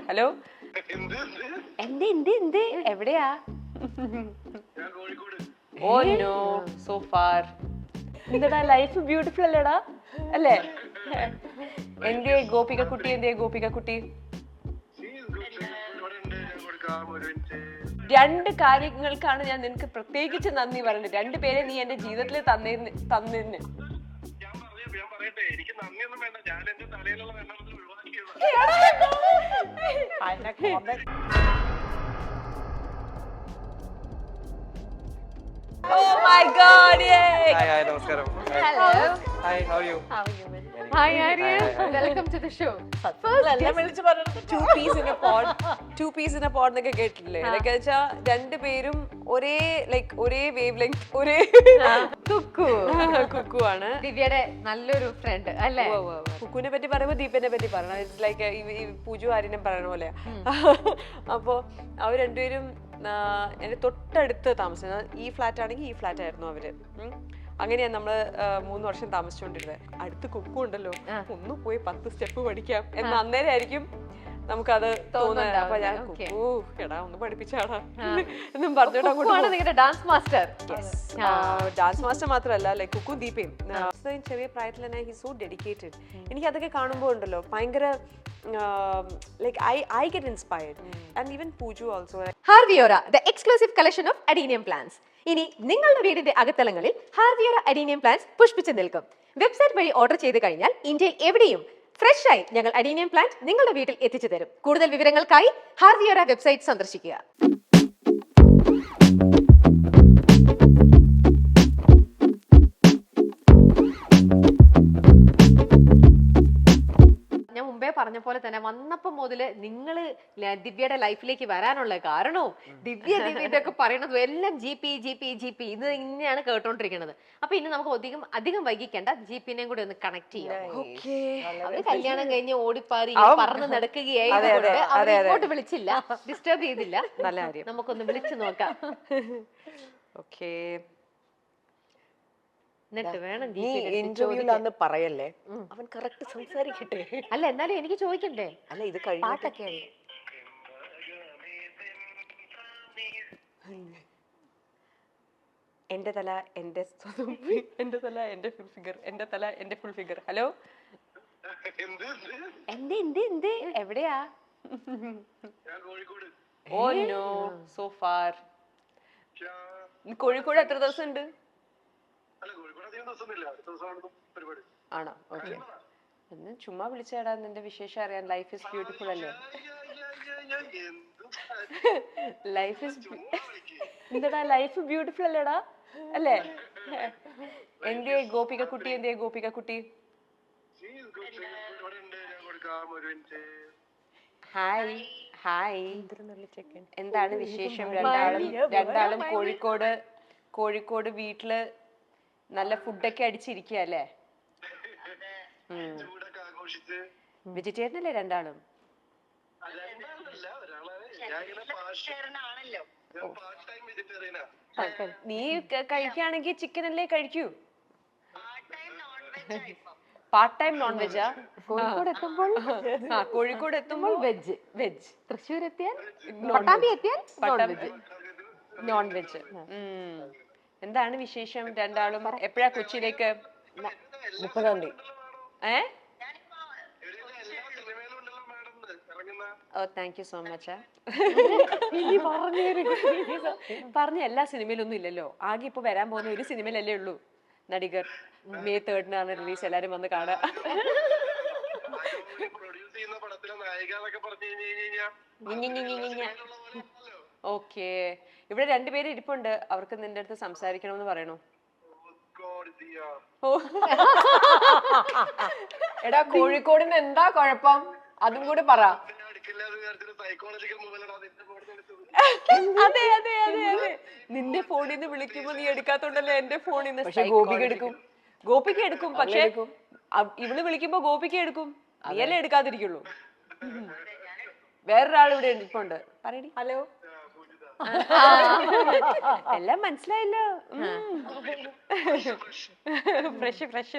Hello എന്ത് എവിടെയാ? Oh no so far. എന്താടാ ലൈഫ് ബ്യൂട്ടിഫുൾ അല്ലേടാ അല്ലേ? എന്തേ ഗോപിക കുട്ടി, എന്തേ ഗോപിക കുട്ടി? രണ്ട് കാര്യങ്ങൾക്കാണ് ഞാൻ നിനക്ക് പ്രത്യേകിച്ച് നന്ദി പറയുന്നത്. രണ്ടുപേരെ നീ എന്റെ ജീവിതത്തിൽ തന്നതിന്. Oh my God! Yay! Hi, namaskaram. Hello. Hi, how are you? How are you, man? Hi, Aryan. Welcome to the show. Two peas in a pod. Two peas in a pod എന്നൊക്കെ കേട്ടിട്ടില്ലേ? Like വെച്ചാ രണ്ടുപേരും ഒരേ wave length, ഒരേ കുക്കു ആണ്. ദിവ്യയുടെ നല്ലൊരു front അല്ലേ? കുക്കുവിനെ പറ്റി പറയുമ്പോൾ ദീപനെ പറ്റി പറയണം. ഇറ്റ്സ് ലൈക്ക് ഈ പൂജു ആര്യനും പറയണ പോലെ. അപ്പോ അവർ രണ്ടുപേരും എന്റെ തൊട്ടടുത്ത് താമസിച്ചത്. ഈ ഫ്ലാറ്റ് ആണെങ്കിൽ ഈ ഫ്ലാറ്റ് ആയിരുന്നു അവര്. അങ്ങനെയാണ് നമ്മള് 3 വർഷം താമസിച്ചോണ്ടിരുന്നത്. അടുത്ത് കുക്കു ഉണ്ടല്ലോ, ഒന്ന് പോയി 10 സ്റ്റെപ്പ് പഠിക്കാം എന്ന് അന്നേരം ആയിരിക്കും നമുക്കത് തോന്നുന്നത്. അപ്പൊ ഞാൻ കുക്കു എടാ ഒന്ന് പഠിപ്പിച്ചാടാ എന്നും പറഞ്ഞിട്ട് ഡാൻസ് മാസ്റ്റർ. ഡാൻസ് മാസ്റ്റർ മാത്രമല്ല, ലൈക് കുക്കു ദീപയും ചെറിയ പ്രായത്തിൽ തന്നെ ഹി സോ ഡെഡിക്കേറ്റഡ്. എനിക്ക് അതൊക്കെ കാണുമ്പോൾ ഉണ്ടല്ലോ ഭയങ്കര like I get inspired, and even Pooju also. Harviora, the exclusive collection of adenium plants. ഇനി നിങ്ങളുടെ വീടിന്റെ അകത്തളങ്ങളിൽ ഹാർവിയോറ അഡീനിയം പ്ലാന്റ്സ് പുഷ്പിച്ചു നിൽക്കും. വെബ്സൈറ്റ് വഴി ഓർഡർ ചെയ്ത് കഴിഞ്ഞാൽ ഇന്ത്യയിൽ എവിടെയും ഫ്രഷ് ആയി ഞങ്ങൾ അഡീനിയം പ്ലാന്റ് നിങ്ങളുടെ വീട്ടിൽ എത്തിച്ചു തരും. കൂടുതൽ വിവരങ്ങൾക്കായി ഹാർവിയോറ വെബ്സൈറ്റ് സന്ദർശിക്കുക. ഞാൻ മുമ്പേ പറഞ്ഞ പോലെ തന്നെ വന്നപ്പോ മുതല് നിങ്ങള് ദിവ്യയുടെ ലൈഫിലേക്ക് വരാനുള്ള കാരണവും ദിവ്യയുടെ ഒക്കെ പറയണതും എല്ലാം ജി പി ഇത് ഇങ്ങനെയാണ് കേട്ടോണ്ടിരിക്കുന്നത്. അപ്പൊ ഇനി നമുക്ക് അധികം വൈകിക്കേണ്ട ജീപ്പിനെയും കൂടി ഒന്ന് കണക്ട് ചെയ്യാം. അവര് കല്യാണം കഴിഞ്ഞ് ഓടിപ്പാറി പറന്ന് നടക്കുകയായതുകൊണ്ട് അവരെ ഇങ്ങോട്ട് വിളിച്ചില്ല, ഡിസ്റ്റർബ് ചെയ്തില്ല. നല്ല കാര്യം. നമുക്കൊന്ന് വിളിച്ചു നോക്കാം. ഓക്കേ, എന്നിട്ട് വേണം നീ ഇന്റർവ്യൂലാന്ന് പറയല്ലേ, അവൻ കറക്റ്റ് സംസാരിക്കട്ടെ. അല്ല എന്നാലും എനിക്ക് ചോദിക്കണ്ടേ? അല്ല ഇത് കഴിഞ്ഞ പാട്ടൊക്കെ എന്റെ തല എന്റെ എന്റെ തല എന്റെ ഫുൾ ഫിഗർ, എന്റെ തല എന്റെ ഫുൾ ഫിഗർ. ഹലോ എന്ത് എവിടെയാ? Oh no so far. Kozhikode എത്ര ദിവസം ഉണ്ട്? ആണോ? ഓക്കെ, ഒന്ന് ചുമ്മാ വിളിച്ചാടാ, നിന്റെ വിശേഷം അറിയാൻ. ലൈഫ് ഇസ് ബ്യൂട്ടിഫുൾ അല്ലേ? ലൈഫ് ഇസ് എന്താടാ ലൈഫ് ബ്യൂട്ടിഫുൾ അല്ലേടാ അല്ലേ? എന്തേ ഗോപിക കുട്ടി, എന്തേ ഗോപിക കുട്ടി? ഹായ് എന്താണ് വിശേഷം? രണ്ടാളും കോഴിക്കോട് വീട്ടില് നല്ല ഫുഡൊക്കെ അടിച്ചിരിക്കുക അല്ലേ? വെജിറ്റേറിയൻ അല്ലേ രണ്ടാളും? നീ കഴിക്കുകയാണെങ്കിൽ ചിക്കൻ അല്ലേ കഴിക്കൂ? പാർട്ട് ടൈം നോൺ വെജാ? കോഴിക്കോട് എത്തുമ്പോൾ വെജ്, തൃശ്ശൂർ എത്തിയാൽ പട്ടാമ്പി എത്തിയാൽ നോൺ വെജ്. എന്താണ് വിശേഷം? രണ്ടാളും എപ്പോഴാ കൊച്ചിയിലേക്ക്? 30-ാം തീയതി. ഓ താങ്ക് യു സോ മച്ച്. പറഞ്ഞ എല്ലാ സിനിമയിലൊന്നും ഇല്ലല്ലോ, ആകെ ഇപ്പൊ വരാൻ പോകുന്ന ഒരു സിനിമയിലല്ലേ ഉള്ളൂ, നടികർ. May 3rd release. എല്ലാരും വന്ന് കാണാം. ഓക്കെ, ഇവിടെ രണ്ടുപേരും ഇരിപ്പുണ്ട്, അവർക്ക് നിന്റെ അടുത്ത് സംസാരിക്കണമെന്ന് പറയണു. എടാ കോഴിക്കോടിന് എന്താ കുഴപ്പം? അതും കൂടി പറ. അതെ നിന്റെ ഫോണിൽ നിന്ന് വിളിക്കുമ്പോ നീ എടുക്കാത്തോണ്ടല്ലേ എന്റെ ഫോണിൽ നിന്ന്. ഗോപിക എടുക്കും പക്ഷെ ഇവള് വിളിക്കുമ്പോ ഗോപിക എടുക്കും, നീയല്ലേ എടുക്കാതിരിക്കുള്ളൂ. വേറൊരാൾ ഇവിടെ ഇരിപ്പുണ്ട്, പറയടി. ഹലോ, എല്ലാം മനസ്സിലായല്ലോ. ഫ്രഷ്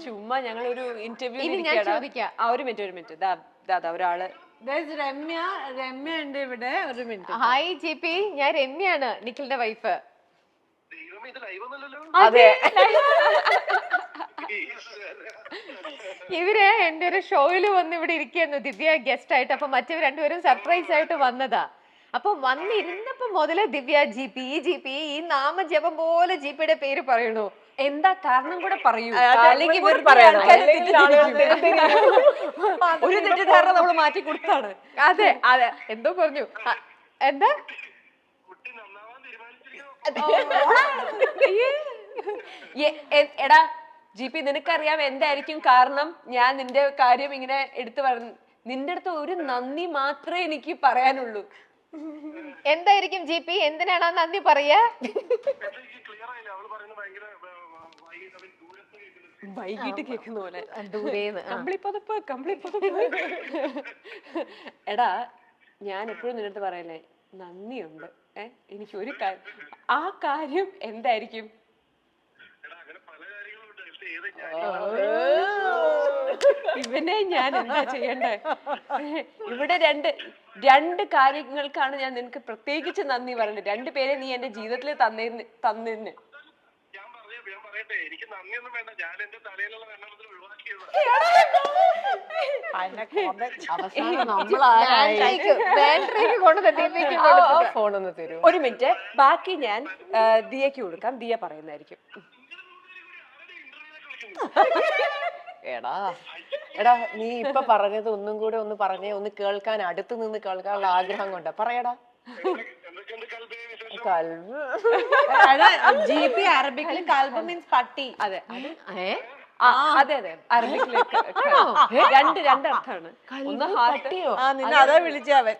ചുമ്മാ ഞങ്ങൾ ഒരു ഇന്റർവ്യൂ ഇനി ഞാൻ ചോദിക്കാം. ഒരു മിനിറ്റ് ദാ ഒരാള് രമ്യ ഉണ്ട് ഇവിടെ, ഒരു മിനിറ്റ്. ഹായ് ജി പി, ഞാൻ രമ്യാണ്, നിഖിലിന്റെ വൈഫ്. അതെ ഇവര് എന്റെ ഒരു ഷോയില് വന്ന് ഇവിടെ ഇരിക്കുന്നു, ദിവ്യ ഗസ്റ്റ് ആയിട്ട്. അപ്പൊ മറ്റവർ രണ്ടുപേരും സർപ്രൈസ് ആയിട്ട് വന്നതാ. അപ്പൊ വന്നിരുന്നപ്പോ മുതല് ദിവ്യ ജി പി ഈ നാമജപം പോലെ ജി പിയുടെ പേര് പറയണു. എന്താ കാരണം കൂടെ പറയൂ, അല്ലെങ്കിൽ ഒരു തെറ്റിദ്ധാരണ നമ്മൾ മാറ്റി കൊടുത്താണ്. അതെ അതെ, എന്തോ പറഞ്ഞു. എന്താ എടാ ജി പി, നിനക്കറിയാം എന്തായിരിക്കും കാരണം? ഞാൻ നിന്റെ കാര്യം ഇങ്ങനെ എടുത്തു പറഞ്ഞു. നിന്റെ അടുത്ത് ഒരു നന്ദി മാത്രമേ എനിക്ക് പറയാനുള്ളൂ. എന്തായിരിക്കും ജി പി? എന്തിനാണ് ആ നന്ദി പറയാ? വൈകിട്ട് കേൾക്കുന്ന പോലെ ദൂരേന്ന്. എടാ, ഞാൻ എപ്പോഴും നിന്റെ അടുത്ത് പറയല്ലേ, നന്ദിയുണ്ട്. എനിക്ക് ഒരു കാര്യം, ആ കാര്യം എന്തായിരിക്കും? ഇവനെ ഞാൻ എന്താ ചെയ്യണ്ടേ? ഇവിടെ രണ്ട് കാര്യങ്ങൾക്കാണ് ഞാൻ നിനക്ക് പ്രത്യേകിച്ച് നന്ദി പറയുന്നത്. രണ്ടുപേരെ നീ എന്റെ ജീവിതത്തിൽ തന്നേന്ന്. ഫോണൊന്ന് തരൂ. ഒരു മിനിറ്റ്, ബാക്കി ഞാൻ ദിയക്ക് കൊടുക്കാം. ദിയ പറയുന്നതായിരിക്കും. എടാ നീ ഇപ്പൊ പറഞ്ഞത് ഒന്നും കൂടെ ഒന്ന് പറഞ്ഞേ, ഒന്ന് കേൾക്കാൻ, അടുത്ത് നിന്ന് കേൾക്കാനുള്ള ആഗ്രഹം കൊണ്ടാ. പറയടാ. GP അറബിക്കിൽ കൽബ് മീൻസ് പട്ടി. അതെ അതെ അറബിക്കിലേക്ക് രണ്ട് അർത്ഥമാണ്. ഒന്ന് ഹാർട്ട്. നിന്നെ അതാ വിളിച്ചവൻ.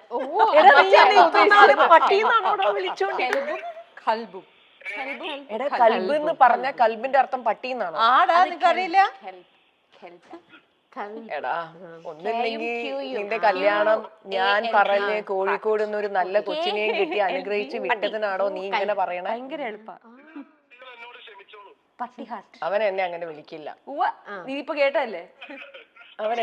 എടാ കൽബ് എന്ന് പറഞ്ഞ കൽബിന്റെ അർത്ഥം പട്ടി എന്നാണോ? ആടാ, നിനക്കറിയില്ല? എടാ ഒന്നില്ലെങ്കിൽ നിന്റെ കല്യാണം ഞാൻ പറഞ്ഞ് കോഴിക്കോട് നിന്ന് ഒരു നല്ല കൊച്ചിനെയും കിട്ടി അനുഗ്രഹിച്ച് വിട്ടതിനാണോ നീ ഇങ്ങനെ പറയണേ? ഭയങ്കര എളുപ്പ. അവൻ എന്നെ അങ്ങനെ വിളിക്കില്ല. നീ ഇപ്പൊ കേട്ടല്ലേ? അവൻ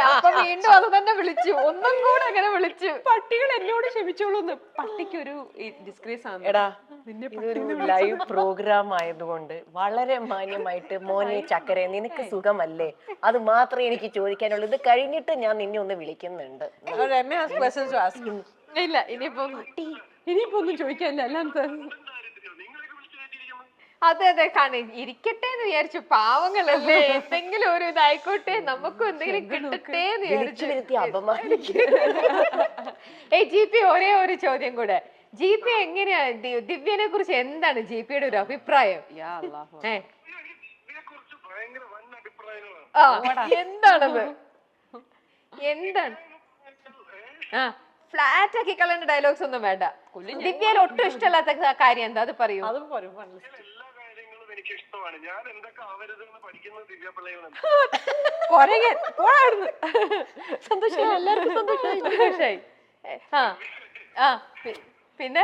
അപ്പൊ വീണ്ടും അത് തന്നെ വിളിച്ചു, ഒന്നും കൂടെ അങ്ങനെ വിളിച്ചു. പട്ടികൾ എന്നോട് ക്ഷമിച്ചോളൂന്ന്. പട്ടിക്ക് ഒരു ഡിസ്ഗ്രേസ് ആണ്. എടാ ഇതൊരു ലൈവ് പ്രോഗ്രാം ആയതുകൊണ്ട് വളരെ മാന്യമായിട്ട്, മോനെ ചക്കരെ നിനക്ക് സുഖമല്ലേ, അത് മാത്രമേ എനിക്ക് ചോദിക്കാനുള്ളൂ. ഇത് കഴിഞ്ഞിട്ട് ഞാൻ നിന്നെ ഒന്ന് വിളിക്കുന്നുണ്ട്. Ramya has questions to ask. ഇല്ല, ഇനിയിപ്പോ ഒന്നും ചോദിക്കാനില്ല. എല്ലാം അതെ കാണും, ഇരിക്കട്ടെ എന്ന് വിചാരിച്ചു. പാവങ്ങളല്ലേ, എന്തെങ്കിലും ഒരു ഇതായിക്കോട്ടെ, നമുക്കും എന്തെങ്കിലും കിട്ടട്ടെ എന്ന് വിചാരിച്ചു. ജി പി, ഒരേ ഒരു ചോദ്യം കൂടെ. ജി പി എങ്ങനെയാ, ദിവ്യനെ കുറിച്ച് എന്താണ് ജി പിയുടെ ഒരു അഭിപ്രായം? എന്താണത്? എന്താണ്? ഫ്ലാറ്റ് ആക്കി കളയേണ്ട ഡയലോഗ്സ് ഒന്നും വേണ്ട. ദിവ്യയിൽ ഒട്ടും ഇഷ്ടമല്ലാത്ത കാര്യം എന്താ, അത് പറയൂ. സന്തോഷമായി, എല്ലാവർക്കും സന്തോഷമായി. പിന്നെ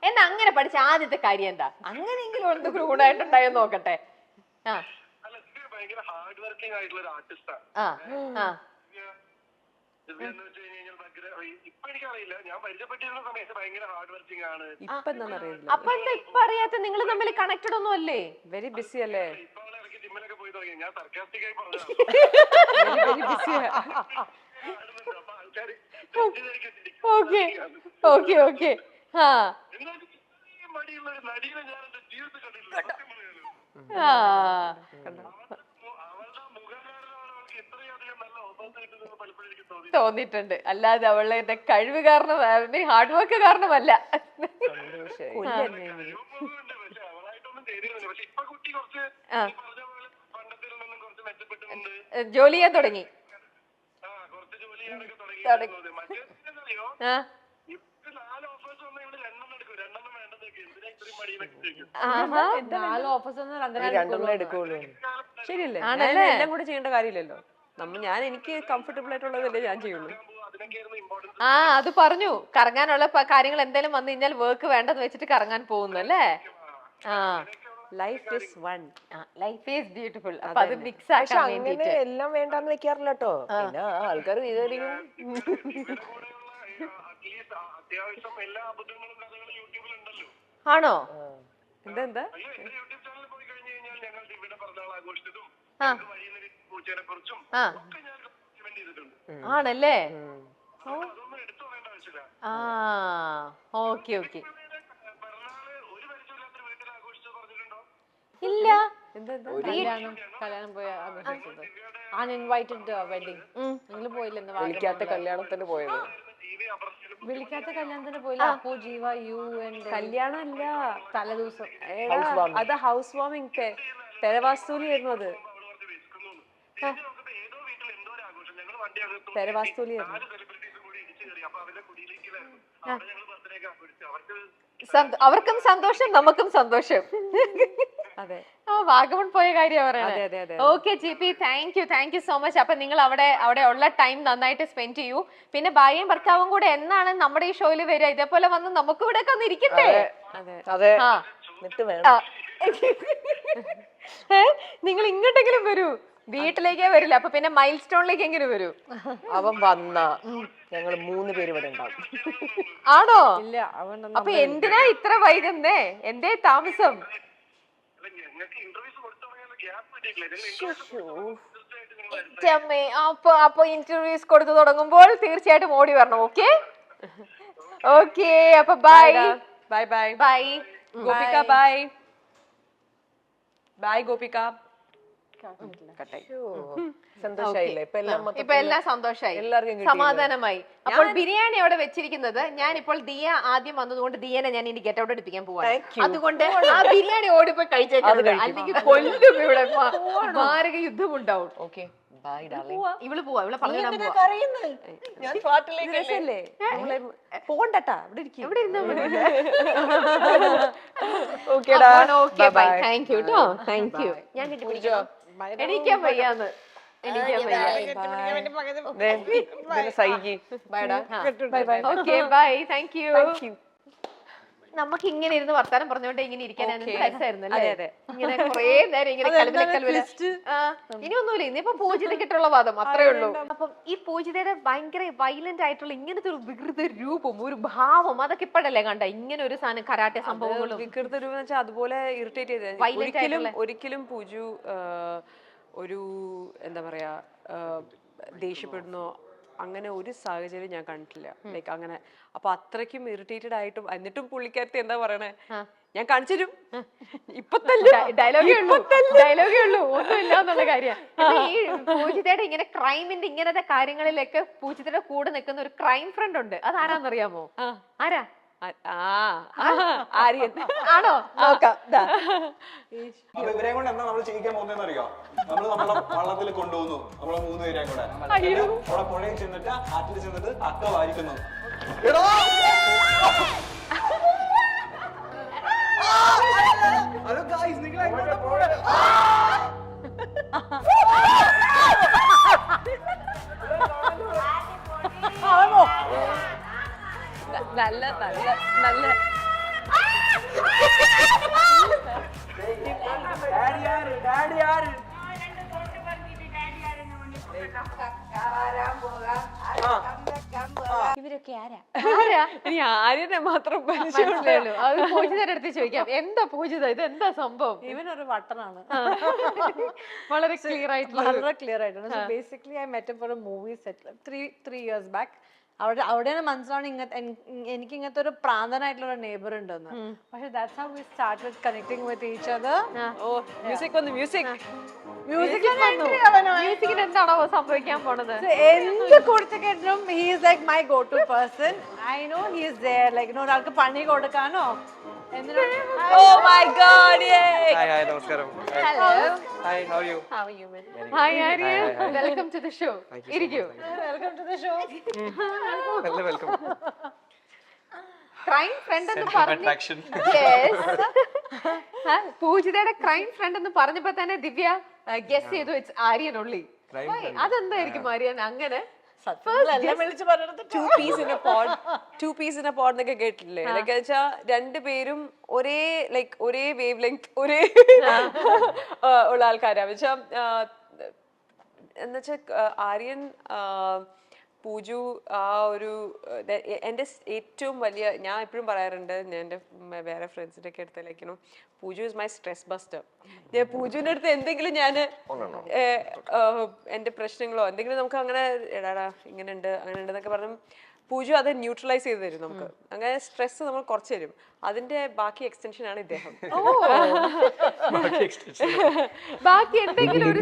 എന്നാ അങ്ങനെ പഠിച്ച ആദ്യത്തെ കാര്യം എന്താ? അങ്ങനെയെങ്കിലും എന്തെങ്കിലും ഗുണമായിട്ടുണ്ടായോ നോക്കട്ടെ. അപ്പൊ എന്താ ഇപ്പൊ അറിയാത്ത? നിങ്ങൾ തമ്മിൽ കണക്റ്റഡ് ഒന്നും അല്ലേ? വെരി ബിസി അല്ലേ? ഓക്കെ. തോന്നിയിട്ടുണ്ട്, അല്ലാതെ അവളുടെ കഴിവ് കാരണം, ഹാർഡ് വർക്ക് കാരണമല്ല. ജോലി ചെയ്യാൻ തുടങ്ങി. ശരിയല്ലേ? എല്ലാം കൂടെ ചെയ്യേണ്ട കാര്യമില്ലല്ലോ. ഞാൻ എനിക്ക് കംഫർട്ടബിൾ ആയിട്ടുള്ളതല്ലേ ഞാൻ ചെയ്യുള്ളൂ. ആ അത് പറഞ്ഞു കറങ്ങാനുള്ള കാര്യങ്ങൾ എന്തെങ്കിലും വന്നു കഴിഞ്ഞാൽ വർക്ക് വേണ്ടെന്ന് വെച്ചിട്ട് കറങ്ങാൻ പോകുന്നു അല്ലേ? ആ life is one. Life is beautiful. അപ്പൊ അത് മിക്സ് പക്ഷെ ആക്കാൻ അങ്ങനെ വേണ്ടിട്ട് എല്ലാം വേണ്ടാന്ന് വെക്കാറില്ല കേട്ടോ. പിന്നെ ആൾക്കാർ വിചാരിക്കും അത്യാവശ്യം എല്ലാ അബദ്ധങ്ങളും കഥകളും യൂട്യൂബിലുണ്ടല്ലോ. ആണോ? എന്താ അയ്യോ, എന്റെ യൂട്യൂബ് ചാനലിൽ പോയി കഴിഞ്ഞു കഴിഞ്ഞാൽ ഞങ്ങൾ ദിവ്യയുടെ പിറന്നാൾ ആഘോഷിച്ചതും വഴിയിൽ പൂച്ചേനെ കുറിച്ചും ഒക്കെ ഞാൻ ഡോക്യുമെന്റ് ചെയ്തിട്ടുണ്ട്. ആണല്ലേ? അതൊന്നും എടുത്തു പറയേണ്ട ആവശ്യമില്ല. ആ ഓക്കെ ഓക്കെ. പിറന്നാള് ഒരു പരിചയമില്ലാത്തൊരു വീട്ടിൽ ആഘോഷിച്ചത് പറഞ്ഞിട്ടുണ്ടോ? ഇല്ല. കല്യാണം പോയി ആഘോഷിച്ചത് അൺഇൻവൈറ്റഡ് വെഡിങ്. നിങ്ങൾ പോയില്ലെന്ന് വിളിക്കാത്ത കല്യാണത്തിന് പോയത്. വിളിക്കാത്ത കല്യാണത്തിന് പോയില്ല. അപ്പോ ജീവ യു ആൻഡ് കല്യാണം അല്ല, തലേദിവസം അത് ഹൗസ് വാമിങ് പെരവാസ്തൂലി ആയിരുന്നു. അത് പെരവാസ്തൂലി ആയിരുന്നു. അവർക്കും സന്തോഷം നമുക്കും സന്തോഷം. അതെ ആ വാഗമൺ പോയ കാര്യം അതെ പറയണേ. അതെ അതെ. Okay GP, thank you so much. അപ്പൊ നിങ്ങൾ അവിടെ ഉള്ള ടൈം നന്നായിട്ട് സ്പെൻഡ് ചെയ്യൂ. പിന്നെ ഭാര്യയും ഭർത്താവും കൂടെ എന്നാണ് നമ്മുടെ ഈ ഷോയിൽ വരിക? ഇതേപോലെ വന്ന് നമുക്ക് ഇവിടെ ഒക്കെ ഒന്ന് ഇരിക്കണ്ടേ? അതെ അതെ ആ എന്നിട്ട് വേണം. നിങ്ങൾ ഇങ്ങോട്ടെങ്കിലും വരൂ. വീട്ടിലേക്കേ വരില്ല. അപ്പൊ പിന്നെ മൈൽ സ്റ്റോണിലേക്ക് എങ്ങനെ വരൂ? അവൻ വന്ന ഞങ്ങൾ 3 പേര് ഇവിടെ ഉണ്ടാവും. ആണോ? ഇല്ല അവൻ അപ്പൊ എന്തിനാ ഇത്ര വൈകുന്നേ? എന്തേ താമസം? ഞങ്ങൾക്ക് ഇന്റർവ്യൂസ് കൊടുത്തു ഗ്യാപ്പ് അപ്പൊ ഇന്റർവ്യൂസ് കൊടുത്തു തുടങ്ങുമ്പോൾ തീർച്ചയായിട്ടും ഓടി വരണം. Okay okay. അപ്പൊ bye bye bye bye Gopika. Bye bye Gopika. കട്ടായി. സന്തോഷായില്ലേ? ഇപ്പൊ എല്ലാം സന്തോഷായി, എല്ലാവർക്കും സമാധാനമായി. അപ്പോൾ ബിരിയാണി അവിടെ വെച്ചിരിക്കുന്നത് ഞാൻ ഇപ്പോൾ ദിയ ആദ്യം വന്നതുകൊണ്ട് ദിയനെ ഞാൻ ഇനി ഗെറ്റ് ഔട്ട് എടുപ്പിക്കാൻ പോവാണ്. അതുകൊണ്ട് ആ ബിരിയാണി ഓടിപ്പോയി കഴിച്ചേക്കരുത്, അല്ലെങ്കിൽ കൊല്ലും ഇവിടെ. മാരക യുദ്ധമുണ്ടാവും. Okay bye darling. ഇവള് പോവാ, ഇവളെ പറഞ്ഞു ഞാൻ ഫ്ലാറ്റിലേക്ക് രസല്ലേ? പോണ്ടട്ടാ, ഇവിടെ ഇരിക്കും. ഇവിടെ ഇരുന്നാ മതി. ഓക്കേടാ. Okay bye. താങ്ക് യു കേട്ടോ. Thank you. ഞാൻ പിടിക്കണം. എണീക്കാൻ വയ്യാന്ന്. സൈകി ബൈഡാ. Bye bye. Okay bye. Thank you. നമുക്ക് ഇങ്ങനെ ഇരുന്ന് വർത്താനം പറഞ്ഞോണ്ട് ഇങ്ങനെ ഇരിക്കാൻ രസമായിരുന്നു അല്ലേ? ഇങ്ങനെ കുറേ നേരം ഇങ്ങനെ ഇനി ഒന്നുമില്ല. ഇനിയിപ്പോ പൂജിതയ്ക്കിട്ടുള്ള വാദം അത്രേ ഉള്ളൂ. അപ്പം ഈ പൂജിതയുടെ ഭയങ്കര വയലന്റ് ആയിട്ടുള്ള ഇങ്ങനത്തെ ഒരു വികൃത രൂപം, ഒരു ഭാവം, അതൊക്കെ ഇപ്പോഴല്ലേ കണ്ട? ഇങ്ങനെ ഒരു സാധനം കരാട്ടെ സംഭവങ്ങളും വികൃത രൂപം എന്ന് വെച്ചാൽ അതുപോലെ ഇറിറ്റേറ്റ് ചെയ്ത് ഒരിക്കലും പൂജു ഒരു എന്താ പറയാ ദേഷ്യപ്പെടുന്നോ അങ്ങനെ ഒരു സാഹചര്യം ഞാൻ കണ്ടിട്ടില്ല. ലൈക്ക് അങ്ങനെ. അപ്പൊ അത്രയ്ക്കും ഇറിറ്റേറ്റഡ് ആയിട്ടും എന്നിട്ടും പുള്ളിക്കാരത്തി എന്താ പറയണേ, ഞാൻ കാണിച്ചു ഇപ്പൊ ഡയലോഗേ ഉള്ളൂ, ഒന്നുമില്ല എന്നുള്ള കാര്യം. ഈ പൂജിതയുടെ ഇങ്ങനെ ക്രൈമിന്റെ ഇങ്ങനത്തെ കാര്യങ്ങളിലൊക്കെ പൂജിതയുടെ കൂടെ നിൽക്കുന്ന ഒരു ക്രൈം ഫ്രണ്ട് ഉണ്ട്. അതാരാന്നറിയാമോ? ആരാ? ആര്യൻ ആണോ? നോക്കാം. അപ്പൊ ഇവരെ കൊണ്ട് എന്താ നമ്മൾ ചെയ്യിക്കാൻ പോകുന്നതെന്ന് അറിയോ? നമ്മള് നമ്മളെ വള്ളത്തിൽ കൊണ്ടുപോകുന്നു, നമ്മളെ 3 പേരെയും കൂടെ. അവിടെ പുഴയിൽ ചെന്നിട്ട് ആറ്റിൽ ചെന്നിട്ട് അക്ക വാരിക്കുന്നു. ഹലോ ഗായ്സ്, നിങ്ങൾ എങ്ങോട്ടാ പോണേ? നല്ല നല്ല നല്ല ഇവരൊക്കെ ആരാ? ഇനി ആര്യനെ മാത്രം മനസ്സിലായല്ലോ. അത് പൂജിതയുടെ അടുത്ത് ചോദിക്കാം. എന്താ പൂജിത, ഇത് എന്താ സംഭവം? ഇവനൊരു വട്ടനാണ്. വളരെ ക്ലിയർ ആയിട്ടുള്ള വളരെ ക്ലിയർ ആയിട്ടുണ്ട്. Basically I met for a movie set 3 years back. അവിടെയാണ് മനസ്സിലാണ് എനിക്ക് ഇങ്ങനത്തെ ഒരു പ്രാന്തനായിട്ടുള്ള നെയ്ബർ ഉണ്ടെന്ന്. പക്ഷെ that's how we started connecting with each other. Music വന്നു. മ്യൂസിക്കിന് എന്താണോ സംഭവിക്കാൻ പോണത്? എന്ത് കൊടുത്തു കേട്ടും he is like my go to person. I know he is there. Like ഒരാൾക്ക് പണി കൊടുക്കാനോ Oh my God! Yay! Hi, നമസ്കാരം. Hello. Hi, how are you? How are you, man? Hi, Arya. Welcome to the show. ഇരിക്കൂ. Welcome to the show. Welcome. Crime friend എന്ന് പറഞ്ഞു. Attraction. Yes. പൂജിതയുടെ crime friend എന്ന് പറഞ്ഞപ്പോ തന്നെ Divya guess ചെയ്തു it's Aryan only. അതെന്തായിരിക്കും ആര്യൻ അങ്ങനെ? സത്യം വിളിച്ച് പറഞ്ഞിട്ട് two peas in a pod എന്നൊക്കെ കേട്ടിട്ടില്ലേ? ലൈക്ക് വെച്ചാൽ രണ്ടുപേരും ഒരേ വേവ് ലെങ്ത് ഒരേ ഉള്ള ആൾക്കാരാ. വെച്ചാ എന്നുവെച്ചാൽ ആര്യൻ, പൂജു, ആ ഒരു എൻ്റെ ഏറ്റവും വലിയ, ഞാൻ എപ്പോഴും പറയാറുണ്ട്, എൻ്റെ വേറെ ഫ്രണ്ട്സിൻ്റെ ഒക്കെ അടുത്തേക്കും, Pooju is my stress buster. ഞാൻ പൂജുവിൻ്റെ അടുത്ത് എന്തെങ്കിലും ഞാൻ എൻ്റെ പ്രശ്നങ്ങളോ എന്തെങ്കിലും നമുക്ക് അങ്ങനെ എടാടാ ഇങ്ങനെ ഉണ്ട് അങ്ങനെ ഉണ്ട് എന്നൊക്കെ പറഞ്ഞു പൂജു അത് ന്യൂട്രലൈസ് ചെയ്ത് തരും നമുക്ക്. അങ്ങനെ സ്ട്രെസ് നമ്മൾ കുറച്ച് തരും. അതിന്റെ ബാക്കി എക്സ്റ്റൻഷൻ ആണ് ഇദ്ദേഹം. ബാക്കി എന്തെങ്കിലും ഒരു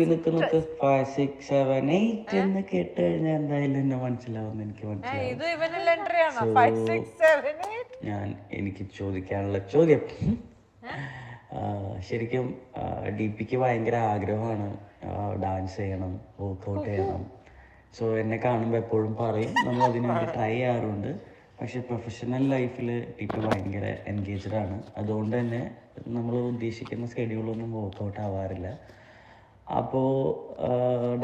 എന്ന് കേട്ട് കഴിഞ്ഞാൽ എന്തായാലും എന്നെ മനസ്സിലാവുന്ന എനിക്ക് മനസ്സിലാവും. ഇത് ഇവനിൽ എൻട്രി ആണ് 5 6 7 8. എനിക്ക് ചോദിക്കാനുള്ള ചോദ്യം, ശരിക്കും DPക്ക് ഭയങ്കര ആഗ്രഹമാണ് ഡാൻസ് ചെയ്യണം, വർക്ക്ഔട്ട് ചെയ്യണം. സോ എന്നെ കാണുമ്പോൾ എപ്പോഴും പറയും, നമ്മൾ അതിനുവേണ്ടി ട്രൈ ചെയ്യാറുണ്ട്. പക്ഷെ പ്രൊഫഷണൽ ലൈഫിൽ DP ഭയങ്കര എൻഗേജ്ഡ് ആണ്. അതുകൊണ്ട് തന്നെ നമ്മൾ ഉദ്ദേശിക്കുന്ന സ്കെഡ്യൂളൊന്നും വർക്ക്ഔട്ട് ആവാറില്ല. അപ്പോൾ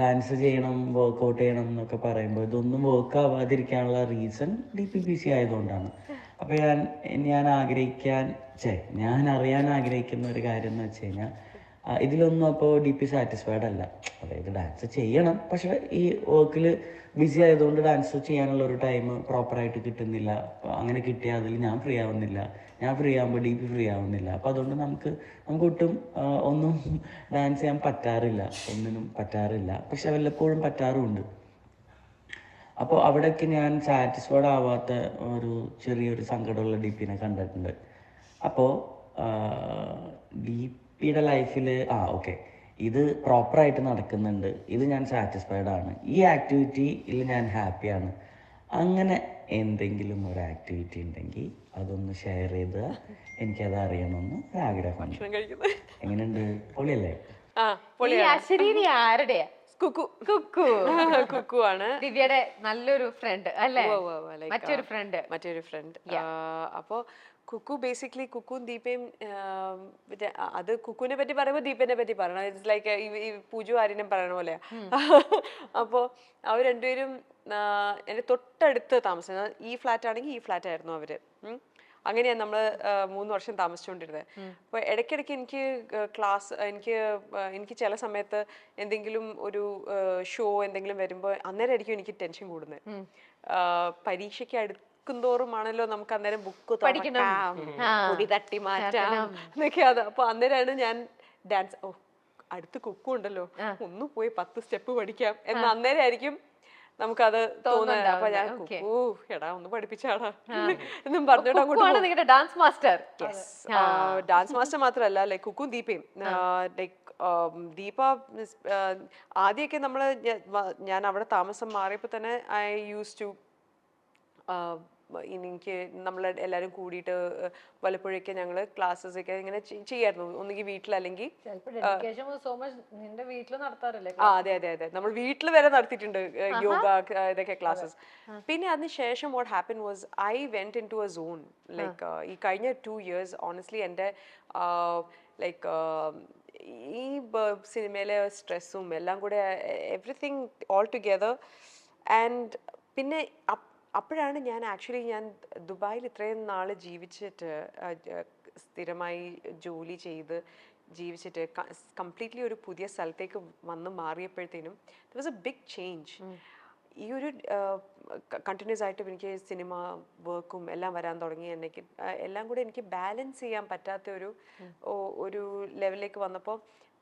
ഡാൻസ് ചെയ്യണം, വർക്ക്ഔട്ട് ചെയ്യണം എന്നൊക്കെ പറയുമ്പോൾ ഇതൊന്നും വർക്ക് ആവാതിരിക്കാനുള്ള റീസൺ DPPC ആയതുകൊണ്ടാണ്. അപ്പോൾ ഞാൻ അറിയാൻ ആഗ്രഹിക്കുന്ന ഒരു കാര്യം എന്ന് വെച്ച് കഴിഞ്ഞാൽ, ഇതിലൊന്നും അപ്പോൾ DP സാറ്റിസ്ഫൈഡ് അല്ല. അതായത് ഡാൻസ് ചെയ്യണം, പക്ഷെ ഈ വർക്കിൽ ബിസി ആയതുകൊണ്ട് ഡാൻസ് ചെയ്യാനുള്ള ഒരു ടൈം പ്രോപ്പറായിട്ട് കിട്ടുന്നില്ല. അങ്ങനെ കിട്ടിയാൽ അതിൽ ഞാൻ ഫ്രീ ആവുന്നില്ല, ഞാൻ ഫ്രീ ആകുമ്പോൾ DP ഫ്രീ ആവുന്നില്ല. അപ്പോൾ അതുകൊണ്ട് നമുക്ക് ഒട്ടും ഒന്നും ഡാൻസ് ചെയ്യാൻ പറ്റാറില്ല, ഒന്നിനും പറ്റാറില്ല. പക്ഷെ വല്ലപ്പോഴും പറ്റാറുമുണ്ട്. അപ്പോൾ അവിടെയൊക്കെ ഞാൻ സാറ്റിസ്ഫൈഡ് ആവാത്ത ഒരു ചെറിയൊരു സങ്കടമുള്ള DPനെ കണ്ടിട്ടുണ്ട്. അപ്പോൾ DPയുടെ ലൈഫിൽ ഓക്കെ, ഇത് പ്രോപ്പറായിട്ട് നടക്കുന്നുണ്ട്, ഇത് ഞാൻ സാറ്റിസ്ഫൈഡ് ആണ്, ഈ ആക്ടിവിറ്റിയിൽ ഞാൻ ഹാപ്പിയാണ്, അങ്ങനെ എന്തെങ്കിലും ഒരു ആക്ടിവിറ്റി ഉണ്ടെങ്കിൽ അതൊന്ന് ഷെയർ ചെയ്ത് എനിക്കത് അറിയണമെന്ന് ഒരാഗ്രഹമാണ്. എങ്ങനെയുണ്ട്? പൊളിയല്ലേ? ഈ അശരീരി ആരുടെയാ? കുക്കു ആണ് ദിവ്യയുടെ നല്ലൊരു ഫ്രണ്ട് അല്ലേ? മറ്റൊരു ഫ്രണ്ട്. അപ്പോ കുക്കു ബേസിക്കലി കുക്കും ദീപയും, അത് കുക്കുവിനെ പറ്റി പറയുമ്പോൾ ദീപനെ പറ്റി പറയണം. ഇറ്റ്സ് ലൈക്ക് ഈ പൂജു ആര്യനും പറയണ പോലെയാ. അപ്പോൾ അവർ രണ്ടുപേരും എൻ്റെ തൊട്ടടുത്ത് താമസിച്ചത്. ഈ ഫ്ലാറ്റ് ആണെങ്കിൽ ഈ ഫ്ലാറ്റ് ആയിരുന്നു അവര്. അങ്ങനെയാണ് നമ്മൾ 3 വർഷം താമസിച്ചുകൊണ്ടിരുന്നത്. അപ്പോൾ ഇടയ്ക്കിടയ്ക്ക് എനിക്ക് ചില സമയത്ത് എന്തെങ്കിലും ഒരു ഷോ എന്തെങ്കിലും വരുമ്പോൾ അന്നേരമായിരിക്കും എനിക്ക് ടെൻഷൻ കൂടുന്നത്. പരീക്ഷയ്ക്ക് തോറുമാണല്ലോ നമുക്ക് അന്നേരം ബുക്ക് പൊടി തട്ടി മാറ്റാം എന്നൊക്കെ. അത് അപ്പൊ അന്നേരമാണ് ഞാൻ ഡാൻസ്, അടുത്ത് കുക്കു ഉണ്ടല്ലോ, ഒന്ന് പോയി 10 സ്റ്റെപ്പ് പഠിക്കാം എന്ന അന്നേരമായിരിക്കും നമുക്കത് തോന്നുന്നത്. അപ്പൊ ഞാൻ കുക്കു എടാ ഒന്ന് പഠിപ്പിച്ചാടാ എന്നും പറഞ്ഞോണ്ട് അങ്ങോട്ട്. ഡാൻസ് മാസ്റ്റർ മാത്രമല്ല, ലൈക്ക് കുക്കും ദീപയും. ലൈക്ക് ദീപ ആദ്യമൊക്കെ ഞാൻ അവിടെ താമസം മാറിയപ്പോൾ തന്നെ ഐ യൂസ് ടു എനിക്ക് എല്ലാവരും കൂടിയിട്ട് വല്ലപ്പോഴൊക്കെ ഞങ്ങൾ ക്ലാസ്സസ് ഒക്കെ ഇങ്ങനെ ചെയ്യായിരുന്നു. ഒന്നുകിൽ വീട്ടിലല്ലെങ്കിൽ അതെ നമ്മൾ വീട്ടിൽ വരെ നടത്തിയിട്ടുണ്ട് യോഗ ഇതൊക്കെ ക്ലാസ്സസ്. പിന്നെ അതിനുശേഷം what happen was I went into a zone. Like ഈ കഴിഞ്ഞ 2 years ഓണസ്റ്റ്ലി എൻ്റെ ലൈക്ക് ഈ സിനിമയിലെ സ്ട്രെസ്സും എല്ലാം കൂടെ എവറിത്തിങ് ഓൾ ടുഗെദർ. ആൻഡ് പിന്നെ അപ്പോഴാണ് ഞാൻ ദുബായിൽ ഇത്രയും നാൾ ജീവിച്ചിട്ട്, സ്ഥിരമായി ജോലി ചെയ്ത് ജീവിച്ചിട്ട് കംപ്ലീറ്റ്ലി ഒരു പുതിയ സ്ഥലത്തേക്ക് വന്ന് മാറിയപ്പോഴത്തേനും there was a big change. ഈ ഒരു കണ്ടിന്യൂസ് ആയിട്ട് എനിക്ക് സിനിമ വർക്കും എല്ലാം വരാൻ തുടങ്ങി. എനിക്ക് എല്ലാം കൂടെ എനിക്ക് ബാലൻസ് ചെയ്യാൻ പറ്റാത്ത ഒരു ലെവലിലേക്ക് വന്നപ്പോൾ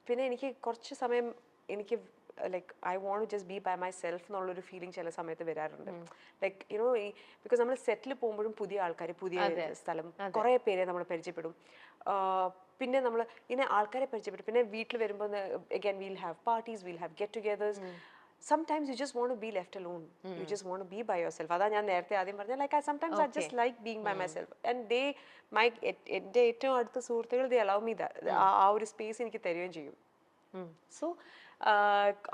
പിന്നെ എനിക്ക് കുറച്ച് സമയം എനിക്ക് like I want to just be by myself എന്നുള്ളൊരു ഫീലിംഗ് ചില സമയത്ത് വരാറുണ്ട്. ലൈക്ക് യുനോ ബിക്കോസ് നമ്മൾ സെറ്റിൽ പോകുമ്പോഴും പുതിയ ആൾക്കാർ, പുതിയ സ്ഥലം, കുറേ പേരെ നമ്മൾ പരിചയപ്പെടും. പിന്നെ നമ്മൾ ഇങ്ങനെ ആൾക്കാരെ പരിചയപ്പെടും. പിന്നെ വീട്ടിൽ വരുമ്പോൾ again wheel have parties, wheel have get togethers. Sometimes you just want to be left alone. You just want to be by yourself. അതാ ഞാൻ നേരത്തെ ആദ്യം പറഞ്ഞ like sometimes I just like being by myself. And എൻ്റെ ഏറ്റവും അടുത്ത സുഹൃത്തുക്കൾ they allow me that. ആ ഒരു സ്പേസ് എനിക്ക് തരുകയും ചെയ്യും. സോ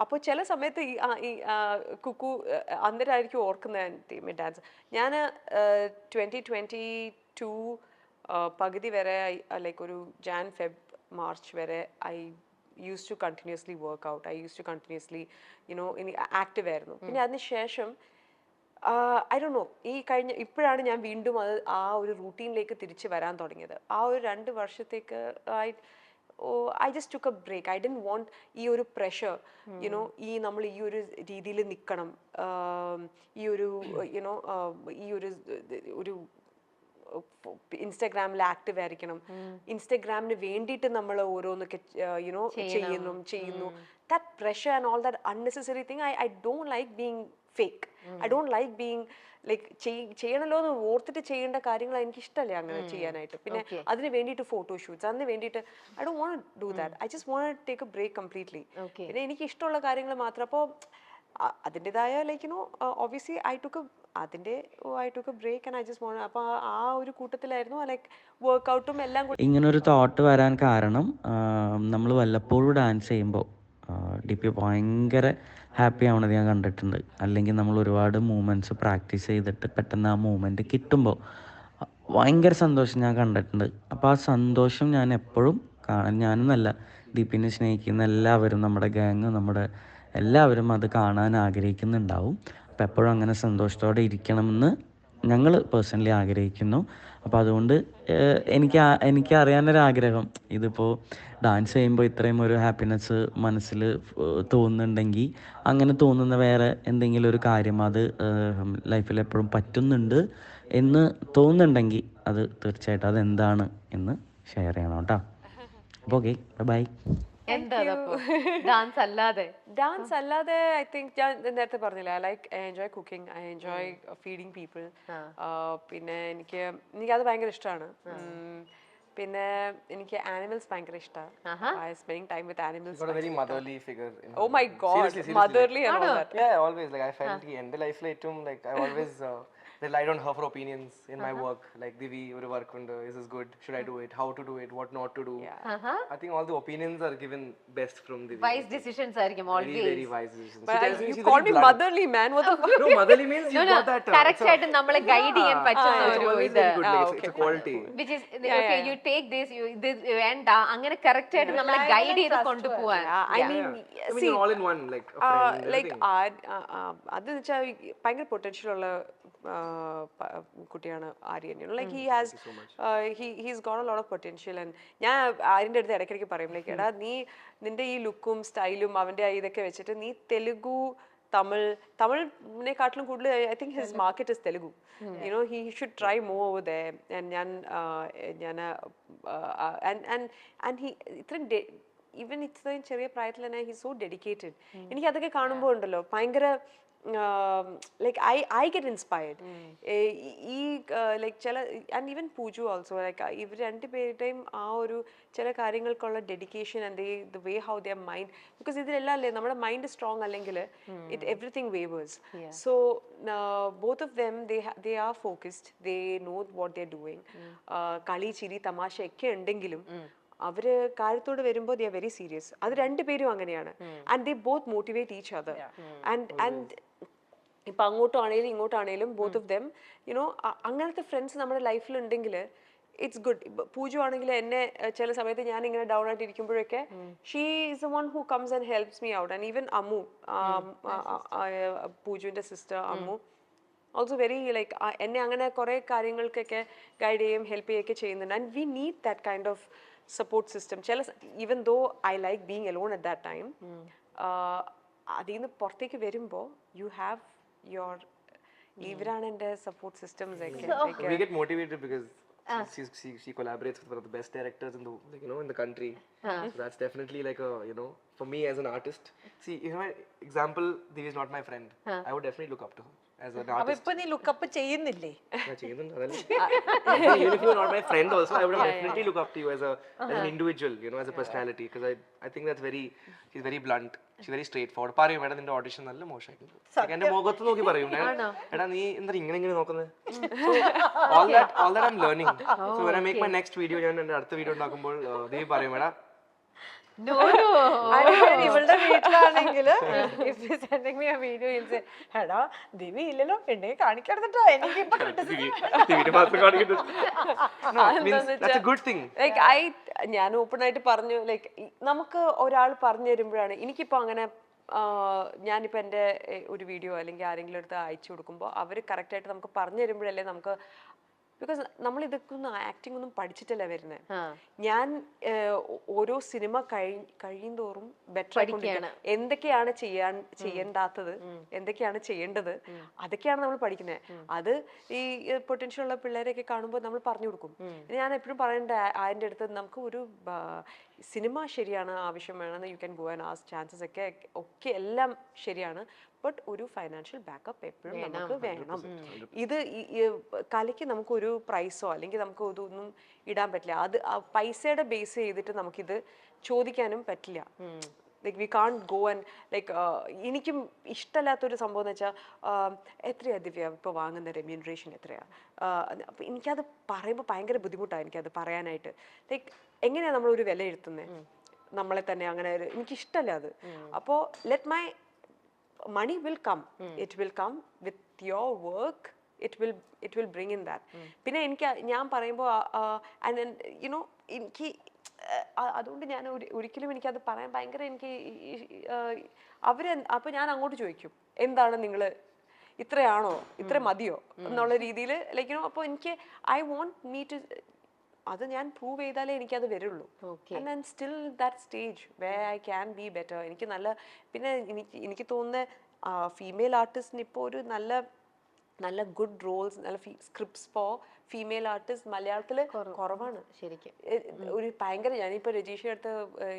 അപ്പോൾ ചില സമയത്ത് ഈ കുക്കു അന്നേരമായിരിക്കും ഓർക്കുന്ന ഡാൻസ്. ഞാൻ 2022 പകുതി വരെ ലൈക്ക് ഒരു Jan, Feb, March വരെ I used to continuously work out. I used to continuously, active ആയിരുന്നു. പിന്നെ അതിന് ശേഷം ഐ ഡോണ്ട് നോ ഇപ്പോഴാണ് ഞാൻ വീണ്ടും അത് ആ ഒരു റൂട്ടീനിലേക്ക് തിരിച്ച് വരാൻ തുടങ്ങിയത്. ആ ഒരു 2 വർഷത്തേക്ക് I just took a break. I didn't want ഈ ഒരു pressure, നമ്മൾ ഈ ഒരു രീതിയിൽ നിൽക്കണം, ഈ ഒരു ഇൻസ്റ്റാഗ്രാമിൽ ആക്റ്റീവ് ആയിരിക്കണം, ഇൻസ്റ്റാഗ്രാമിന് വേണ്ടിയിട്ട് നമ്മൾ ഓരോന്നൊക്കെ ചെയ്യുന്നു. That pressure and all that unnecessary thing, I don't like being fake. I don't like being like ചെയ്യണല്ലോ എന്ന് ഓർത്തിട്ട് ചെയ്യേണ്ട കാര്യങ്ങൾ എനിക്ക് ഇഷ്ടമല്ല അങ്ങനെ ചെയ്യാനായിട്ട്. പിന്നെ അതിന് വേണ്ടിയിട്ട് ഫോട്ടോഷൂട്ട്സ്, അതിന് വേണ്ടിയിട്ട് I don't want to do that. I just want take a break completely. പിന്നെ എനിക്ക് ഇഷ്ടമുള്ള കാര്യങ്ങൾ മാത്രം. അപ്പോൾ അതിൻ്റെതായ obviously I took a break and I just want. അപ്പോൾ ആ ഒരു കൂട്ടത്തിലായിരുന്നു വർക്കൗട്ടും എല്ലാം കൂടി. ഇങ്ങനൊരു തോട്ട് വരാൻ കാരണം നമ്മൾ വല്ലപ്പോഴും ഡാൻസ് ചെയ്യുമ്പോൾ DP ഭയങ്കര ഹാപ്പി ആവണത് ഞാൻ കണ്ടിട്ടുണ്ട്. അല്ലെങ്കിൽ നമ്മൾ ഒരുപാട് മൂവ്മെൻറ്റ്സ് പ്രാക്ടീസ് ചെയ്തിട്ട് പെട്ടെന്ന് ആ മൂവ്മെൻറ്റ് കിട്ടുമ്പോൾ ഭയങ്കര സന്തോഷം ഞാൻ കണ്ടിട്ടുണ്ട്. അപ്പോൾ ആ സന്തോഷം ഞാൻ എപ്പോഴും ഞാനെന്നല്ല, DPനെ സ്നേഹിക്കുന്ന എല്ലാവരും, നമ്മുടെ ഗാങ്, നമ്മുടെ എല്ലാവരും അത് കാണാൻ ആഗ്രഹിക്കുന്നുണ്ടാവും. അപ്പോൾ എപ്പോഴും അങ്ങനെ സന്തോഷത്തോടെ ഇരിക്കണമെന്ന് ഞങ്ങൾ പേഴ്സണലി ആഗ്രഹിക്കുന്നു. അപ്പോൾ അതുകൊണ്ട് എനിക്ക് അറിയാനൊരാഗ്രഹം, ഇതിപ്പോൾ ഡാൻസ് ചെയ്യുമ്പോൾ ഇത്രയും ഒരു ഹാപ്പിനെസ് മനസ്സിൽ തോന്നുന്നുണ്ടെങ്കിൽ, അങ്ങനെ തോന്നുന്ന വേറെ എന്തെങ്കിലും ഒരു കാര്യം അത് ലൈഫിൽ എപ്പോഴും പറ്റുന്നുണ്ട് എന്ന് തോന്നുന്നുണ്ടെങ്കിൽ അത് തീർച്ചയായിട്ടും അതെന്താണ് എന്ന് ഷെയർ ചെയ്യണം കേട്ടോ. അപ്പോൾ ഓക്കെ, ബൈ. ഡാൻസ് അല്ലാതെ ഐ തിങ്ക് ഞാൻ നേരത്തെ പറഞ്ഞില്ല, I enjoy cooking, I enjoy feeding people. പിന്നെ എനിക്കത് ഭയങ്കര ഇഷ്ടമാണ്. പിന്നെ എനിക്ക് ആനിമൽസ് ഭയങ്കര ഇഷ്ടമാണ്. Spending time with animals. very motherly figure in Oh my god, seriously. motherly and all that. Yeah, always like I felt in the life like I always relied on her for opinions in my work. Like Divi oru work undu, is this good, should I do it, how to do it, what not to do. I think all the opinions are given best from Divi. Wise decisions ആയിരിക്കും always. Very wise decisions. But you call me motherly, man. What the fuck? No, motherly means you got that correct ആയിട്ട് നമ്മളെ guide ചെയ്യാൻ പറ്റുന്ന ഒരു always very good, like it's a quality. which is okay, you take this, this വേണ്ട, അങ്ങനെ correct ആയിട്ട് നമ്മളെ guide ചെയ്ത് കൊണ്ടുപോവാൻ. I mean, see, all in one, like a friend. like അത് വെച്ചാൽ ഭയങ്കര പൊട്ടൻഷ്യൽ ഉള്ള കുട്ടിയാണ് Aryan. Like he's got a lot of potential. and ഞാൻ ആര്യൻ്റെ അടുത്ത് ഇടയ്ക്കിടയ്ക്ക് പറയും, ലൈക്ക് എടാ നീ നിന്റെ ഈ ലുക്കും സ്റ്റൈലും അവൻ്റെ ഇതൊക്കെ വെച്ചിട്ട് നീ തെലുഗു തമിഴിനെക്കാട്ടിലും കൂടുതൽ I think his market is Telugu. he should try more over there. and he ഇത്രയും ചെറിയ പ്രായത്തിൽ തന്നെ he's so dedicated. എനിക്ക് അതൊക്കെ കാണുമ്പോൾ ഉണ്ടല്ലോ ഭയങ്കര like I get inspired. Like and even Pooju also, like ഇവർ രണ്ടുപേരുടെയും ആ ഒരു ചില കാര്യങ്ങൾക്കുള്ള dedication and the way how their mind, because ഇതിലെല്ലാം അല്ലേ നമ്മുടെ മൈൻഡ് സ്ട്രോങ് അല്ലെങ്കിൽ everything wavers. So both of them they are focused, they know what they're doing. കളി ചിരി തമാശ ഒക്കെ ഉണ്ടെങ്കിലും അവര് കാര്യത്തോട് വരുമ്പോൾ they are very serious. അത് രണ്ടുപേരും അങ്ങനെയാണ്. and they both motivate each other. and ഇപ്പം അങ്ങോട്ടാണേലും ഇങ്ങോട്ടാണേലും both of them, അങ്ങനത്തെ ഫ്രണ്ട്സ് നമ്മുടെ ലൈഫിൽ ഉണ്ടെങ്കിൽ ഇറ്റ്സ് ഗുഡ്. പൂജു ആണെങ്കിൽ എന്നെ ചില സമയത്ത് ഞാൻ ഇങ്ങനെ ഡൗൺ ആയിട്ട് ഇരിക്കുമ്പോഴൊക്കെ she is the one who comes and helps me out. And even Ammu, പൂജുവിൻ്റെ sister Ammu also very like എന്നെ അങ്ങനെ കുറേ കാര്യങ്ങൾക്കൊക്കെ ഗൈഡ് ചെയ്യുകയും ഹെൽപ്പ് ചെയ്യുകയൊക്കെ ചെയ്യുന്നുണ്ട്. And we need that kind of support system. Even though I like being alone at that time, അതിൽ നിന്ന് പുറത്തേക്ക് വരുമ്പോൾ യു ഹാവ് your ഇവരാണ് എൻ്റെ സപ്പോർട്ട് സിസ്റ്റംസ് ഒക്കെ. We get motivated because she collaborates with one of the best directors in the in the country. So that's definitely like a for me as an artist, see example, Divi is not my friend. I would definitely look up to her as an artist. ഇപ്പോ നീ look up ചെയ്യുന്നില്ലേ? ഞാൻ ചെയ്യുന്നുണ്ട് അതല്ലേ. Even if you're not my friend also, I would definitely look up to you as an individual, as a personality, because I think that's she's very blunt, she's very straightforward. പറയും എടാ നിന്റെ audition നല്ല മോശമായിരുന്നു, എന്റെ മുഖത്ത് നോക്കി പറയും എടാ നീ എന്താ ഇങ്ങനെ നോക്കുന്നത്. all that I'm learning. So when I make my next video, ഞാൻ എന്റെ അടുത്ത വീഡിയോ ഉണ്ടാക്കുമ്പോൾ ദേവി പറയും എടാ ഇവളുടെ വീട്ടിലാണെങ്കിൽ sending me a video, he'll say, എടാ ദിവി ഇല്ലല്ലോ എന്നെ കാണിക്കരുതട്ടോ എനിക്ക് ഇപ്പൊ ദിവ്യനെ മാത്രം കാണിക്കുന്നത്. No, it means that's a good thing. ഞാൻ ഓപ്പൺ ആയിട്ട് പറഞ്ഞു ലൈക്ക് നമുക്ക് ഒരാൾ പറഞ്ഞു തരുമ്പോഴാണ് എനിക്കിപ്പോ അങ്ങനെ ഞാനിപ്പോ എൻ്റെ ഒരു വീഡിയോ അല്ലെങ്കിൽ ആരെങ്കിലും എടുത്ത് അയച്ചു കൊടുക്കുമ്പോൾ അവർ കറക്റ്റായിട്ട് നമുക്ക് പറഞ്ഞു തരുമ്പോഴല്ലേ നമുക്ക്, ബിക്കോസ് നമ്മൾ ഇതൊക്കെ ഒന്നും ആക്ടിംഗ് ഒന്നും പഠിച്ചിട്ടല്ല വരുന്നത്. ഞാൻ ഓരോ സിനിമ കഴിയും തോറും ബെറ്റർ എന്തൊക്കെയാണ് ചെയ്യേണ്ടാത്തത്, എന്തൊക്കെയാണ് ചെയ്യേണ്ടത്, അതൊക്കെയാണ് നമ്മൾ പഠിക്കുന്നത്. അത് ഈ പൊട്ടൻഷ്യൽ ഉള്ള പിള്ളേരെയൊക്കെ കാണുമ്പോൾ നമ്മൾ പറഞ്ഞു കൊടുക്കും. ഞാൻ എപ്പോഴും പറയേണ്ട അതിൻ്റെ അടുത്ത് നമുക്ക് ഒരു സിനിമ ശരിയാണ്, ആവശ്യം വേണം, you can go and ask, chances ഒക്കെ എല്ലാം ശരിയാണ്, ബട്ട് ഒരു ഫൈനാൻഷ്യൽ ബാക്കപ്പ് എപ്പോഴും നമുക്ക് വേണം. ഇത് കലയ്ക്ക് നമുക്കൊരു പ്രൈസോ അല്ലെങ്കിൽ നമുക്ക് ഇതൊന്നും ഇടാൻ പറ്റില്ല. അത് പൈസയുടെ ബേസ് ചെയ്തിട്ട് നമുക്കിത് ചോദിക്കാനും പറ്റില്ല. Like we can't go and like എനിക്കും ഇഷ്ടമല്ലാത്തൊരു സംഭവം എന്ന് വെച്ചാൽ എത്രയാ ദിവ്യ ഇപ്പോൾ വാങ്ങുന്ന റെമ്യൂണറേഷൻ എത്രയാ, അപ്പം എനിക്കത് പറയുമ്പോൾ ഭയങ്കര ബുദ്ധിമുട്ടാണ് എനിക്കത് പറയാനായിട്ട്. ലൈക്ക് എങ്ങനെയാണ് നമ്മളൊരു വില എഴുത്തുന്നത് നമ്മളെ തന്നെ, അങ്ങനെ എനിക്കിഷ്ടമല്ല അത്. അപ്പോൾ let my money will come, it will come with your work, it will bring in that. പിന്നെ എനിക്ക് ഞാൻ പറയുമ്പോൾ and you know എനിക്ക് അതുകൊണ്ട് ഞാൻ ഒരിക്കലും എനിക്കത് പറയാൻ ഭയങ്കര എനിക്ക് അപ്പോൾ ഞാൻ അങ്ങോട്ട് ചോദിക്കും എന്താണ് നിങ്ങൾ ഇത്രയാണോ, ഇത്ര മതിയോ എന്നുള്ള രീതിയിൽ ലൈക്ക് യുനോ. അപ്പോൾ എനിക്ക് ഐ വോണ്ട് മീ ടു അത് ഞാൻ പ്രൂവ് ചെയ്താലേ എനിക്കത് വരുള്ളൂ. And I still that stage way I can be better. എനിക്ക് നല്ല പിന്നെ എനിക്ക് തോന്നുന്ന ഫീമെയിൽ ആർട്ടിസ്റ്റിന് ഇപ്പോൾ ഒരു നല്ല ഗുഡ് റോൾസ്, നല്ല സ്ക്രിപ്റ്റ്സ് ഫോർ ഫീമെയിൽ ആർട്ടിസ്റ്റ് മലയാളത്തിൽ കുറവാണ് ശരിക്കും. ഒരു ഭയങ്കര ഞാനിപ്പോൾ രജീഷയുടെ അടുത്ത്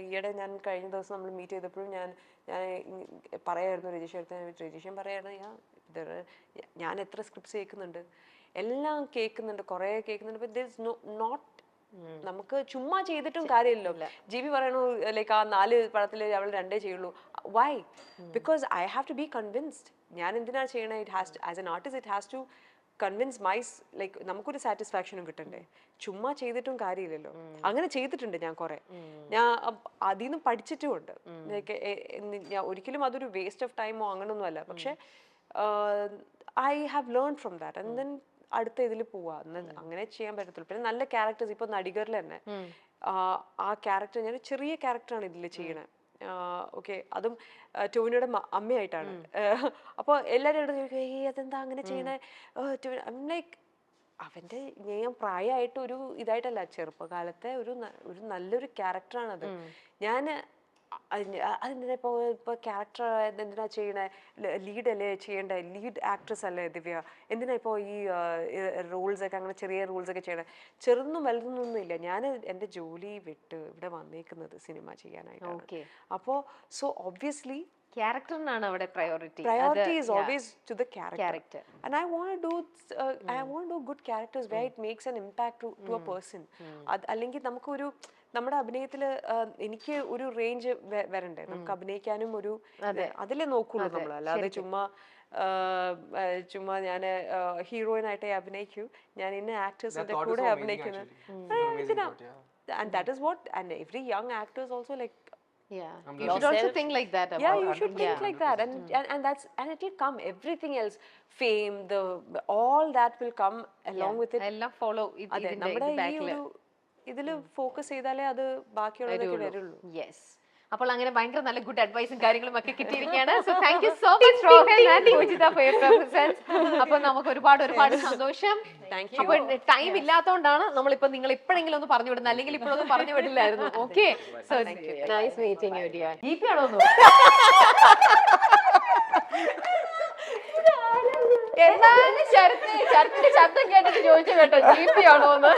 ഈയിടെ ഞാൻ കഴിഞ്ഞ ദിവസം നമ്മൾ മീറ്റ് ചെയ്തപ്പോഴും ഞാൻ പറയായിരുന്നു രജീഷയുടെ അടുത്ത്, രജീഷൻ പറയായിരുന്നു ഞാൻ എത്ര സ്ക്രിപ്റ്റ്സ് കേൾക്കുന്നുണ്ട്, എല്ലാം കേൾക്കുന്നുണ്ട്, കുറേ കേൾക്കുന്നുണ്ട്, ബട്ട് ദർ ഇസ് നോട്ട് നമുക്ക് ചുമ്മാ ചെയ്തിട്ടും കാര്യമില്ലല്ലോ. ജിബി പറയണു ലൈക്ക് ആ 4 പടത്തിൽ അവൾ 2 ചെയ്യുള്ളൂ. Why? Because I have to be convinced. ഞാൻ എന്തിനാണ് ചെയ്യണേ? It has to, as an artist it has to convince my like നമുക്കൊരു സാറ്റിസ്ഫാക്ഷനും കിട്ടണ്ടേ. ചുമ്മാ ചെയ്തിട്ടും കാര്യമില്ലല്ലോ. അങ്ങനെ ചെയ്തിട്ടുണ്ട് ഞാൻ കുറെ, ഞാൻ അതിൽ നിന്ന് പഠിച്ചിട്ടുമുണ്ട്. ലൈക്ക് ഞാൻ ഒരിക്കലും അതൊരു വേസ്റ്റ് ഓഫ് ടൈമോ അങ്ങനൊന്നും അല്ല, പക്ഷെ I have learn from that and then അടുത്ത ഇതിൽ പോവാ. അങ്ങനെ ചെയ്യാൻ പറ്റത്തുള്ളൂ. പിന്നെ നല്ല ക്യാരക്ടേഴ്സ് ഇപ്പൊ നടികരിൽ തന്നെ ആ ക്യാരക്ടർ ഞാൻ ചെറിയ ക്യാരക്ടറാണ് ഇതിൽ ചെയ്യണേ. ഓക്കെ, അതും ടോവിനോയുടെ അമ്മയായിട്ടാണ്. അപ്പോൾ എല്ലാവരും ചോദിക്കും അതെന്താ അങ്ങനെ ചെയ്യണേ ലൈക്ക് അവൻ്റെ ഞാൻ പ്രായമായിട്ട് ഒരു ഇതായിട്ടല്ല, ചെറുപ്പകാലത്തെ ഒരു നല്ലൊരു ക്യാരക്ടറാണത്. ഞാൻ അതെന്തിനാ ഇപ്പോൾ ക്യാരക്ടർ എന്തിനാ ചെയ്യണേ, ലീഡല്ലേ ചെയ്യേണ്ടേ, ലീഡ് ആക്ട്രസ് അല്ലേ ദിവ്യ, എന്തിനാ ഇപ്പോൾ ഈ റോൾസൊക്കെ അങ്ങനെ ചെറിയ റോൾസൊക്കെ ചെയ്യണേ. ചെറുതും വലുതൊന്നും ഇല്ല, ഞാൻ എൻ്റെ ജോലി വിട്ട് ഇവിടെ വന്നേക്കുന്നത് സിനിമ ചെയ്യാനായിട്ടാണ്. അപ്പോൾ സോ ഒബ്വിയസ്ലി ക്യാരക്ടറിനാണ് അവിടെ priority. Priority is always to the character. And I want to do good characters where it makes an impact to a person. അല്ലെങ്കിൽ നമുക്കൊരു നമ്മുടെ അഭിനയത്തിൽ എനിക്ക് ഒരു റേഞ്ച് വരണ്ടേ, നമുക്ക് അഭിനയിക്കാനും ഒരു അതിലേ നോക്കുള്ളൂ നമ്മൾ. അല്ലാതെ ചുമ്മാ ഞാൻ ഹീറോയിനായിട്ടേ അഭിനയിക്കൂ, ഞാൻ ഇന്ന ആക്ടേഴ്സിന്റെ കൂടെ അഭിനയിക്കുന്നത്. And that is what, and every young actor is also like, yeah, you should also think like that about. Yeah, you should think like that, and that's, and it will come, everything else, fame, all that will come along with it. എല്ലാം follow അതെ, നമ്മുടെ ഈ ഒരു ഇതില് focus ചെയ്താലേ അത് ബാക്കിയുള്ളതൊക്കെ വരുള്ളൂ. യെസ്, അപ്പോൾ അങ്ങനെ ഭയങ്കര നല്ല ഗുഡ് അഡ്വൈസും കാര്യങ്ങളും ഒക്കെ കിട്ടിയിരിക്കുകയാണ്. So thank you so much Rohan and Poojitha for your presence. അപ്പോൾ നമുക്ക് ഒരുപാട് സന്തോഷം. അപ്പോൾ ടൈം ഇല്ലാത്തതുകൊണ്ടാണ് നമ്മളിപ്പോ നിങ്ങൾ ഇപ്പോഴെങ്കിലും ഒന്ന് പറഞ്ഞു വിടുന്നത്, അല്ലെങ്കിൽ ഇപ്പോഴൊന്നും പറഞ്ഞു വിടില്ലായിരുന്നു. Okay, so nice meeting you dear. GP ആണോ? എന്താണ് ശരത്തിന്റെ ശബ്ദം കേട്ടിട്ട് ചോദിച്ചു കേട്ടോ, ജിപി ആണോന്ന്.